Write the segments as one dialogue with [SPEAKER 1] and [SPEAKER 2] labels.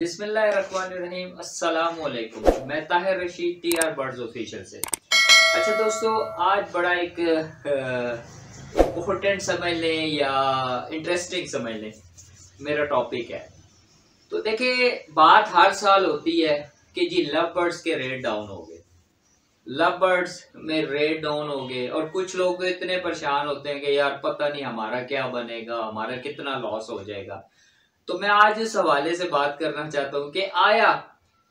[SPEAKER 1] बिस्मिल्लाहिर्रहमानिर्रहीम। अस्सलाम वालेकुम। मैं Tahir Rashid TR birds official से। अच्छा दोस्तों, आज बड़ा एक इम्पोर्टेंट समझ लें या इंटरेस्टिंग समझ लें, मेरा टॉपिक है। तो देखिए, बात हर साल होती है कि जी लव बर्ड्स के रेट डाउन हो गए, लव बर्ड्स में रेट डाउन हो गए, और कुछ लोग इतने परेशान होते हैं कि यार पता नहीं हमारा क्या बनेगा, हमारा कितना लॉस हो जाएगा। तो मैं आज इस हवाले से बात करना चाहता हूं कि आया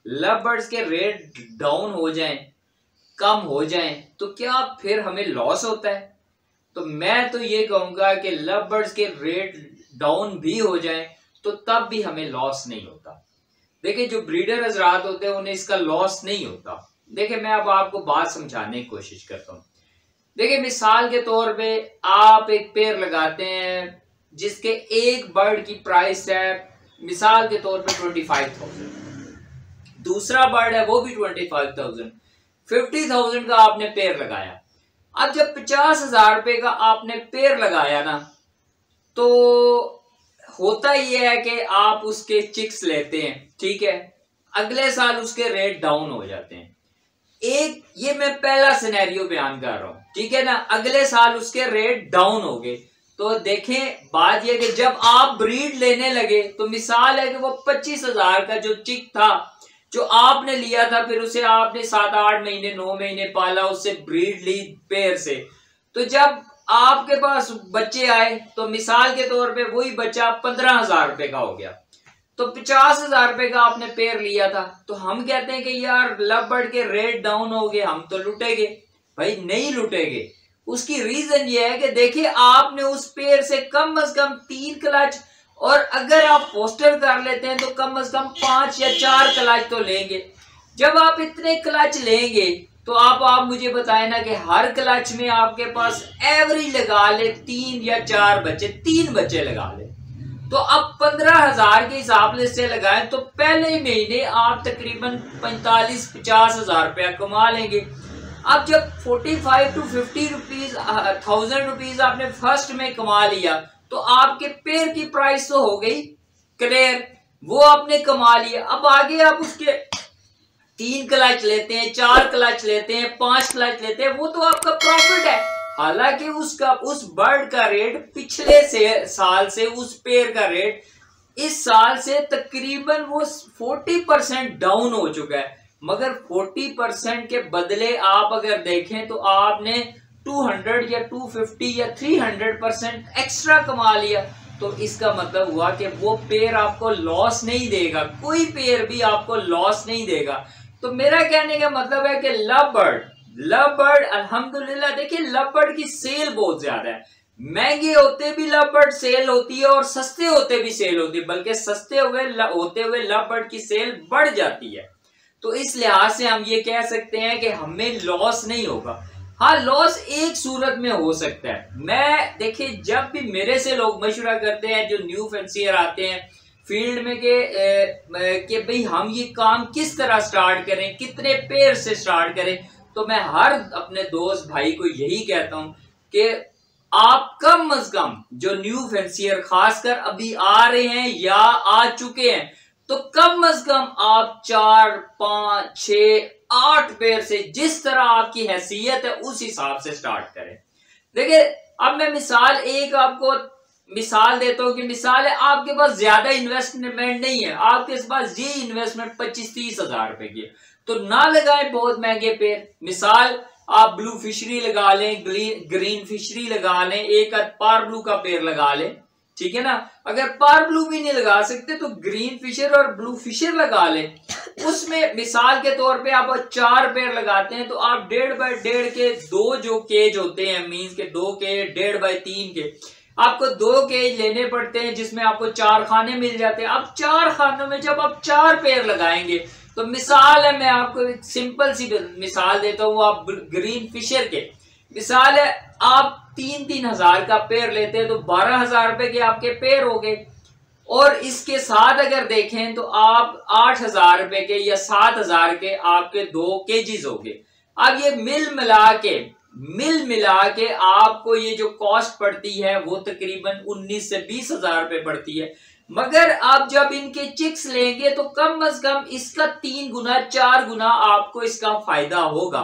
[SPEAKER 1] लव बर्ड्स के रेट डाउन हो जाएं, कम हो जाएं, तो क्या फिर हमें लॉस होता है? तो मैं तो ये कहूंगा कि लव बर्ड्स के रेट डाउन भी हो जाएं तो तब भी हमें लॉस नहीं होता। देखिए, जो ब्रीडर हजरात होते हैं उन्हें इसका लॉस नहीं होता। देखिए, मैं अब आपको बात समझाने की कोशिश करता हूँ। देखिए, मिसाल के तौर पे आप एक पेड़ लगाते हैं जिसके एक बर्ड की प्राइस है मिसाल के तौर पे 25,000, दूसरा बर्ड है वो भी 25,000, 50,000 का आपने पेड़ लगाया। अब जब 50,000 रुपए का आपने पेड़ लगाया ना, तो होता यह है कि आप उसके चिक्स लेते हैं, ठीक है, अगले साल उसके रेट डाउन हो जाते हैं। एक ये मैं पहला सिनेरियो बयान कर रहा हूं, ठीक है ना। अगले साल उसके रेट डाउन हो गए, तो देखें बात यह कि जब आप ब्रीड लेने लगे तो मिसाल है कि वो 25,000 का जो चिक था जो आपने लिया था, फिर उसे आपने 7-8 महीने 9 महीने पाला, उससे ब्रीड ली पेड़ से। तो जब आपके पास बच्चे आए तो मिसाल के तौर पे वही बच्चा 15,000 रुपए का हो गया। तो 50,000 रुपए का आपने पेड़ लिया था, तो हम कहते हैं कि यार लव बर्ड के रेट डाउन हो गए, हम तो लुटेंगे। भाई नहीं लुटेंगे। उसकी रीजन ये है कि देखिए, आपने उस पेड़ से कम 3 क्लच, और अगर आप पोस्टर कर लेते हैं तो कम से कम 5 या 4 क्लच तो लेंगे। जब आप इतने क्लच लेंगे तो आप मुझे बताएं ना कि हर क्लच में आपके पास एवरेज लगा ले 3 या 4 बच्चे, 3 बच्चे लगा ले, तो अब 15,000 के हिसाब से लगाएं तो पहले महीने आप तकरीबन 45-50 हजार रुपया कमा लेंगे। अब जब 45 to 50 रुपीज 1000 रुपीज आपने फर्स्ट में कमा लिया, तो आपके पेड़ की प्राइस तो हो गई क्लियर, वो आपने कमा लिया। अब आगे आप उसके 3 क्लच लेते हैं, 4 क्लच लेते हैं, 5 क्लच लेते हैं, वो तो आपका प्रॉफिट है। हालांकि उस बर्ड का रेट पिछले साल से उस पेड़ का रेट इस साल से तकरीबन वो 40% डाउन हो चुका है, मगर 40% के बदले आप अगर देखें तो आपने 200 या 250 या 300% एक्स्ट्रा कमा लिया। तो इसका मतलब हुआ कि वो पेड़ आपको लॉस नहीं देगा, कोई पेड़ भी आपको लॉस नहीं देगा। तो मेरा कहने का मतलब है कि लव बर्ड अल्हम्दुलिल्लाह, देखिए लव बर्ड की सेल बहुत ज्यादा है। महंगे होते भी लव बर्ड सेल होती है और सस्ते होते भी सेल होती है, बल्कि सस्ते होते हुए लव बर्ड की सेल बढ़ जाती है। तो इस लिहाज से हम ये कह सकते हैं कि हमें लॉस नहीं होगा। हाँ, लॉस एक सूरत में हो सकता है। मैं देखिए, जब भी मेरे से लोग मशवरा करते हैं जो न्यू फैंसियर आते हैं फील्ड में कि भाई हम ये काम किस तरह स्टार्ट करें, कितने पेड़ से स्टार्ट करें, तो मैं हर अपने दोस्त भाई को यही कहता हूं कि आप कम से कम जो न्यू फैंसियर खासकर अभी आ रहे हैं या आ चुके हैं, तो कम से कम आप 4, 5, 6, 8 पेड़ से जिस तरह आपकी हैसियत है उस हिसाब से स्टार्ट करें। देखिए, अब मैं आपको मिसाल देता हूं कि मिसाल है आपके पास ज्यादा इन्वेस्टमेंट नहीं है, आपके पास ये इन्वेस्टमेंट 25-30 हजार रुपए की है, तो ना लगाएं बहुत महंगे पेड़। मिसाल आप ब्लू फिशरी लगा लें, ग्रीन फिशरी लगा लें, एक पार ब्लू का पेड़ लगा लें, ठीक है ना। अगर पार ब्लू भी नहीं लगा सकते तो ग्रीन फिशर और ब्लू फिशर लगा लें। उसमें मिसाल के तौर पे आप 4 पेड़ लगाते हैं तो आप 1.5 बाय 1.5 के 2 जो केज होते हैं, मीन्स के 2 केज 1.5 बाय 3 के, आपको 2 केज लेने पड़ते हैं, जिसमें आपको 4 खाने मिल जाते हैं। अब 4 खानों में जब आप 4 पेड़ लगाएंगे, तो मिसाल है, मैं आपको एक सिंपल सी मिसाल देता हूँ। आप ग्रीन फिशर के मिसाल है, आप 3-3 हजार का पेड़ लेते हैं तो 12,000 रुपए के आपके पेड़ हो गए, और इसके साथ अगर देखें तो आप 8,000 रुपए के या 7,000 के आपके 2 केजीज हो गए। अब ये मिल मिला के आपको ये जो कॉस्ट पड़ती है वो तकरीबन 19 से 20 हजार रुपए पड़ती है। मगर आप जब इनके चिक्स लेंगे तो कम से कम इसका 3 गुना 4 गुना आपको इसका फायदा होगा।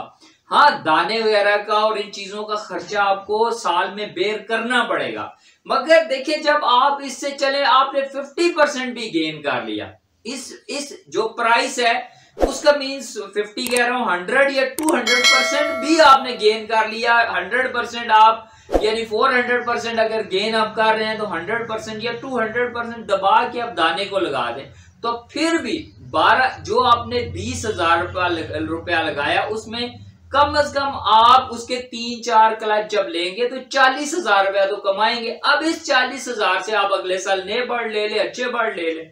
[SPEAKER 1] हाँ, दाने वगैरह का और इन चीजों का खर्चा आपको साल में बेयर करना पड़ेगा, मगर देखिए जब आप इससे चले आपने 50% भी गेन कर लिया, इस जो प्राइस है उसका मीन्स 50 कह रहा हूं 100 या 200% भी आपने गेन कर लिया। 100% आप यानी 400% अगर गेन आप कर रहे हैं तो 100% या 200% दबा के आप दाने को लगा दें तो फिर भी 12 जो आपने 20,000 रुपया लगाया उसमें कम से कम आप उसके 3-4 क्लच जब लेंगे तो 40,000 रुपया तो कमाएंगे। अब इस 40,000 से आप अगले साल नए बर्ड ले ले, अच्छे बर्ड ले ले।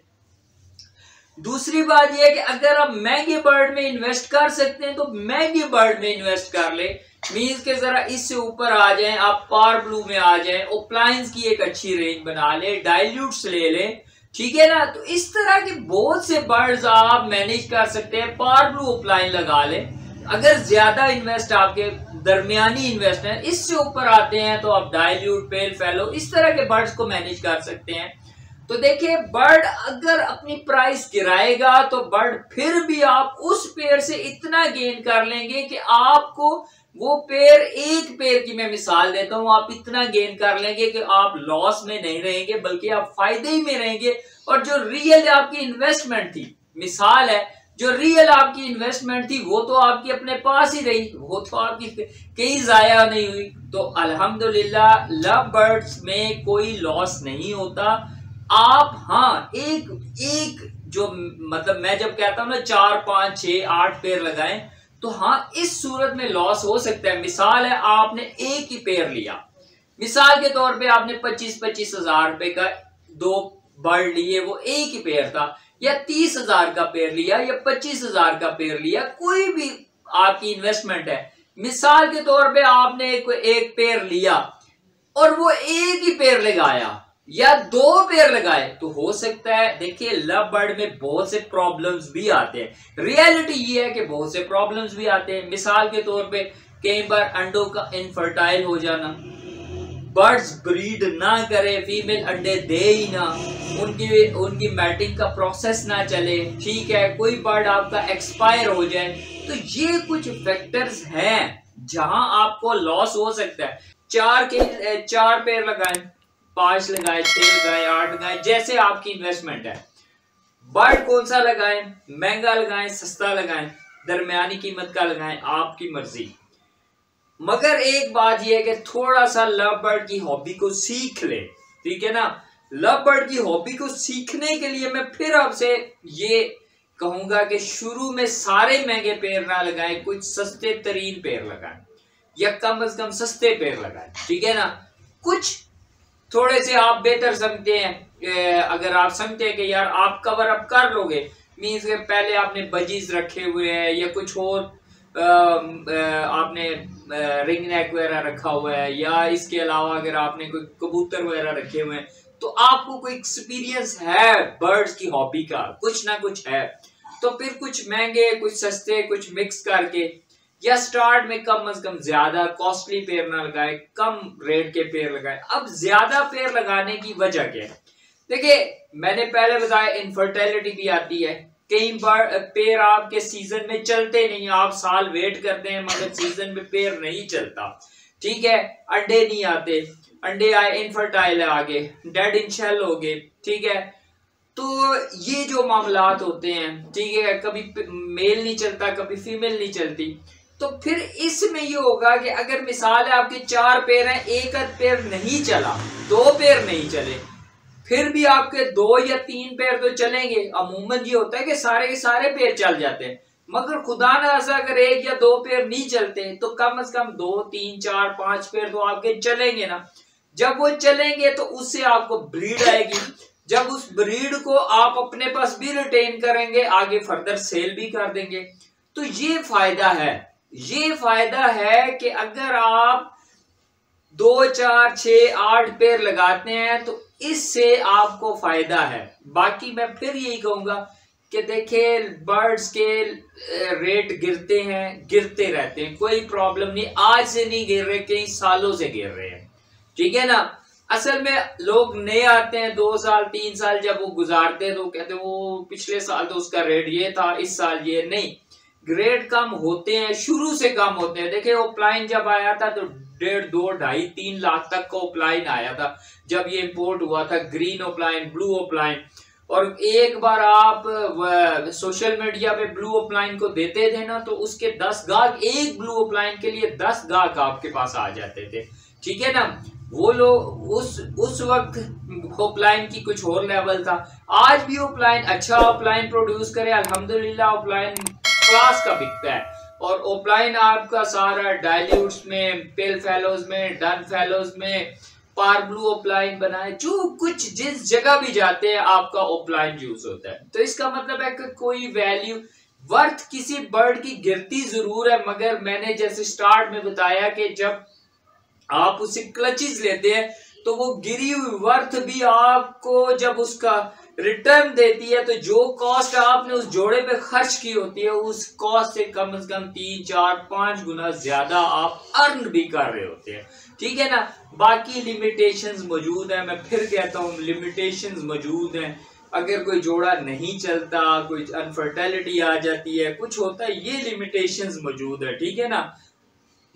[SPEAKER 1] दूसरी बात यह है कि अगर आप महंगे बर्ड में इन्वेस्ट कर सकते हैं तो महंगे बर्ड में इन्वेस्ट कर ले, मीन्स के जरा इससे ऊपर आ जाएं, आप पार ब्लू में आ जाएं, ओप्लाइंस की एक अच्छी रेंज बना ले, डाइल्यूट्स ले लें, ठीक है ना। तो इस तरह के बहुत से बर्ड्स आप मैनेज कर सकते हैं। पार ब्लू ओप्लाइन लगा लें। अगर ज्यादा इन्वेस्ट आपके दरमियानी इन्वेस्ट है, इससे ऊपर आते हैं तो आप डाइल्यूट, पेल फेलो, इस तरह के बर्ड्स को मैनेज कर सकते हैं। तो देखिए बर्ड अगर अपनी प्राइस गिराएगा तो बर्ड फिर भी आप उस पेयर से इतना गेन कर लेंगे कि आपको वो पेयर, एक पेयर की मैं मिसाल देता हूं, आप इतना गेन कर लेंगे कि आप लॉस में नहीं रहेंगे बल्कि आप फायदे ही में रहेंगे। और जो रियल आपकी इन्वेस्टमेंट थी, मिसाल है, जो रियल आपकी इन्वेस्टमेंट थी वो तो आपकी अपने पास ही रही, वो तो आपकी कहीं जाया नहीं हुई। तो अल्हम्दुलिल्लाह लव बर्ड्स में कोई लॉस नहीं होता। आप हाँ एक जो मतलब मैं जब कहता हूं ना 4, 5, 6, 8 पेयर लगाएं तो हाँ इस सूरत में लॉस हो सकता है। मिसाल है आपने एक ही पेयर लिया, मिसाल के तौर पे आपने 25-25 हजार रुपए का 2 बर्ड लिए, वो एक ही पेयर था, या 30,000 का पेयर लिया या 25,000 का पेयर लिया, कोई भी आपकी इन्वेस्टमेंट है। मिसाल के तौर पे आपने एक पेयर लिया और वो एक ही पेयर लगाया या 2 पेयर लगाए तो हो सकता है, देखिए लव बर्ड में बहुत से प्रॉब्लम्स भी आते हैं। रियलिटी ये है कि बहुत से प्रॉब्लम्स भी आते हैं। मिसाल के तौर पे कई बार अंडों का इनफर्टाइल हो जाना, बर्ड्स ब्रीड ना करे, फीमेल अंडे दे ही ना, उनकी मैटिंग का प्रोसेस ना चले, ठीक है, कोई बर्ड आपका एक्सपायर हो जाए, तो ये कुछ फैक्टर्स हैं जहां आपको लॉस हो सकता है। 4 पेयर लगाएं, 5 लगाएं, 6 लगाएं, 8 लगाएं, जैसे आपकी इन्वेस्टमेंट है। बर्ड कौन सा लगाएं, महंगा लगाएं, सस्ता लगाएं, दरमियानी कीमत का लगाएं, आपकी मर्जी। मगर एक बात यह है कि थोड़ा सा लव बर्ड की हॉबी को सीख ले, ठीक है ना। लव बर्ड की हॉबी को सीखने के लिए मैं फिर आपसे ये कहूंगा कि शुरू में सारे महंगे पेड़ ना लगाएं, कुछ सस्ते तरीन पेड़ लगाएं या कम से कम सस्ते पेड़ लगाएं, ठीक है ना। कुछ थोड़े से आप बेहतर समझते हैं, अगर आप समझते हैं कि यार आप कवर अप कर लोगे, मीन्स के पहले आपने बजीज रखे हुए हैं या कुछ और आपने रिंग नेक वगैरह रखा हुआ है, या इसके अलावा अगर आपने कोई कबूतर वगैरह रखे हुए हैं, तो आपको कोई एक्सपीरियंस है बर्ड्स की हॉबी का, कुछ ना कुछ है, तो फिर कुछ महंगे, कुछ सस्ते, कुछ मिक्स करके, या स्टार्ट में कम से कम ज्यादा कॉस्टली पेड़ ना लगाए, कम रेट के पेड़ लगाए। अब ज्यादा पेड़ लगाने की वजह क्या है? देखिए मैंने पहले बताया इनफर्टिलिटी भी आती है, कई बार पेड़ आपके सीजन में चलते नहीं, आप साल वेट करते हैं मगर सीजन में पेड़ नहीं चलता, ठीक है, अंडे नहीं आते, अंडे आए इनफर्टाइल आगे, डेड इन शेल हो गए, ठीक है। तो ये जो मामलात होते हैं, ठीक है, कभी मेल नहीं चलता, कभी फीमेल नहीं चलती, तो फिर इसमें ये होगा कि अगर मिसाल है आपके 4 पेड़ हैं, एक पेड़ नहीं चला, 2 पेड़ नहीं चले, फिर भी आपके 2 या 3 पेड़ तो चलेंगे। अमूमन ये होता है कि सारे के सारे पेड़ चल जाते हैं, मगर खुदा ना ऐसा अगर 1 या 2 पेड़ नहीं चलते तो कम से कम 2, 3, 4, 5 पेड़ तो आपके चलेंगे ना। जब वो चलेंगे तो उससे आपको ब्रीड आएगी, जब उस ब्रीड को आप अपने पास भी रिटेन करेंगे, आगे फर्दर सेल भी कर देंगे। तो ये फायदा है, ये फायदा है कि अगर आप 2, 4, 6, 8 पेड़ लगाते हैं तो इससे आपको फायदा है। बाकी मैं फिर यही कहूंगा कि देखिए बर्ड्स के रेट गिरते हैं, गिरते रहते हैं, कोई प्रॉब्लम नहीं, आज से नहीं गिर रहे, कई सालों से गिर रहे हैं, ठीक है ना। असल में लोग नए आते हैं 2 साल 3 साल जब वो गुजारते हैं तो कहते हैं वो पिछले साल तो उसका रेट ये था, इस साल ये नहीं। ग्रेड कम होते हैं, शुरू से कम होते हैं। देखिए ओपलाइन जब आया था तो 1.5 2 2.5 3 लाख तक का ओपलाइन आया था जब ये इंपोर्ट हुआ था, ग्रीन ओपलाइन, ब्लू ओपलाइन। और एक बार आप सोशल मीडिया पे ब्लू ओपलाइन को देते थे ना तो उसके 10 गाहक, एक ब्लू ओपलाइन के लिए 10 गाहक आपके पास आ जाते थे, ठीक है ना। वो लोग उस वक्त ओपलाइन की कुछ और लेवल था। आज भी ओपलाइन अच्छा ओपलाइन प्रोड्यूस करे, अल्हम्दुलिल्लाह ओपलाइन क्लास का बिकता है। और ओपलाइन आपका सारा डाइल्यूट्स में, पिल फेलोज में, डन फेलोज में, पार ब्लू ओपलाइन बनाए, जो कुछ जिस जगह भी जाते हैं आपका ओपलाइन यूज होता है। तो इसका मतलब है कि कोई वैल्यू वर्थ किसी बर्ड की गिरती जरूर है, मगर मैंने जैसे स्टार्ट में बताया कि जब आप उससे क्लचेस लेते हैं तो वो गिरी हुई वर्थ भी आपको जब उसका रिटर्न देती है तो जो कॉस्ट आपने उस जोड़े पे खर्च की होती है उस कॉस्ट से कम 3 4 5 गुना ज्यादा आप अर्न भी कर रहे होते हैं, ठीक है ना। बाकी लिमिटेशंस मौजूद है, मैं फिर कहता हूँ लिमिटेशंस मौजूद हैं। अगर कोई जोड़ा नहीं चलता, कोई अनफर्टिलिटी आ जाती है, कुछ होता है, ये लिमिटेशंस मौजूद है, ठीक है ना।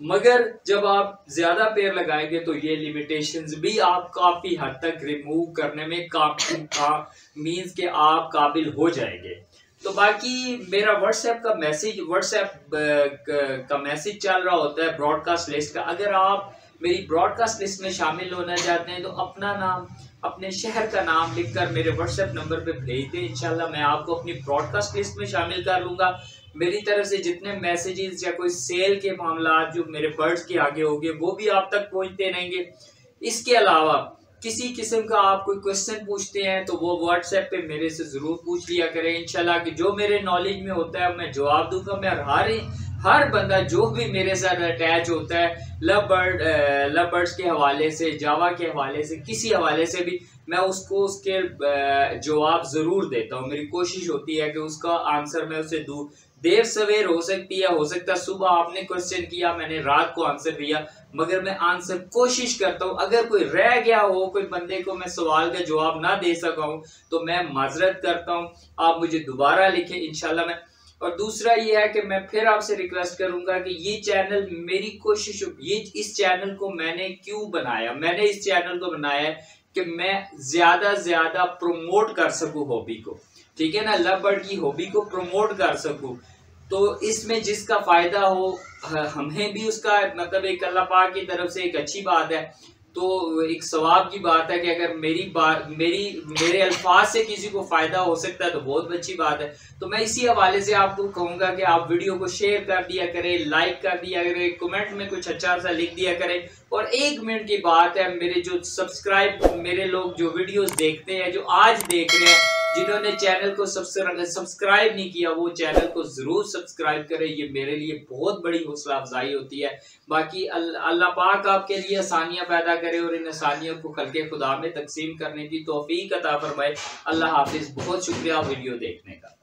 [SPEAKER 1] मगर जब आप ज्यादा पेड़ लगाएंगे तो ये लिमिटेशंस भी आप काफी हद तक रिमूव करने में मींस के आप काबिल हो जाएंगे। तो बाकी मेरा व्हाट्सएप का मैसेज चल रहा होता है ब्रॉडकास्ट लिस्ट का। अगर आप मेरी ब्रॉडकास्ट लिस्ट में शामिल होना चाहते हैं तो अपना नाम, अपने शहर का नाम लिखकर मेरे व्हाट्सएप नंबर पे भेज दें। इंशाल्लाह मैं आपको अपनी ब्रॉडकास्ट लिस्ट में शामिल कर लूंगा। मेरी तरफ से जितने मैसेजेस या कोई सेल के मामला जो मेरे बर्ड्स के आगे होंगे वो भी आप तक पहुंचते रहेंगे। इसके अलावा किसी किस्म का आप कोई क्वेश्चन पूछते हैं तो वो व्हाट्सएप पे मेरे से जरूर पूछ लिया करें। इंशाल्लाह कि जो मेरे नॉलेज में होता है मैं जवाब दूंगा। मैं हर बंदा जो भी मेरे साथ अटैच होता है लव बर्ड्स के हवाले से, जावा के हवाले से, किसी हवाले से भी, मैं उसको उसके जवाब जरूर देता हूँ। मेरी कोशिश होती है कि उसका आंसर मैं उसे दूं। देर सवेर हो सकती है, हो सकता है सुबह आपने क्वेश्चन किया मैंने रात को आंसर दिया, मगर मैं आंसर कोशिश करता हूँ। अगर कोई रह गया हो, कोई बंदे को मैं सवाल का जवाब ना दे सका हूँ तो मैं माजरत करता हूँ, आप मुझे दोबारा लिखें इंशाल्लाह मैं। और दूसरा ये है कि मैं फिर आपसे रिक्वेस्ट करूंगा कि ये चैनल, मेरी कोशिश ये, इस चैनल को मैंने क्यों बनाया, मैंने इस चैनल को बनाया है कि मैं ज्यादा ज्यादा प्रमोट कर सकूं हॉबी को, ठीक है ना, लव बर्ड की हॉबी को प्रमोट कर सकूं। तो इसमें जिसका फायदा हो हमें भी उसका मतलब एक अल्लाह पाक की तरफ से एक अच्छी बात है, तो एक सवाब की बात है कि अगर मेरे अल्फाज से किसी को फायदा हो सकता है तो बहुत अच्छी बात है। तो मैं इसी हवाले से आपको कहूंगा कि आप वीडियो को शेयर कर दिया करें, लाइक कर दिया करें, कमेंट में कुछ अच्छा सा लिख दिया करें। और 1 मिनट की बात है, मेरे जो मेरे लोग जो वीडियोस देखते हैं, जो आज देख रहे हैं, जिन्होंने चैनल को सब्सक्राइब नहीं किया वो चैनल को जरूर सब्सक्राइब करें। ये मेरे लिए बहुत बड़ी हौसला अफजाई होती है। बाकी अल्लाह पाक आपके लिए आसानियां पैदा करे और इन आसानियों को खल्के खुदा में तकसीम करने की तौफीक अता फरमाए। अल्लाह हाफिज। बहुत शुक्रिया वीडियो देखने का।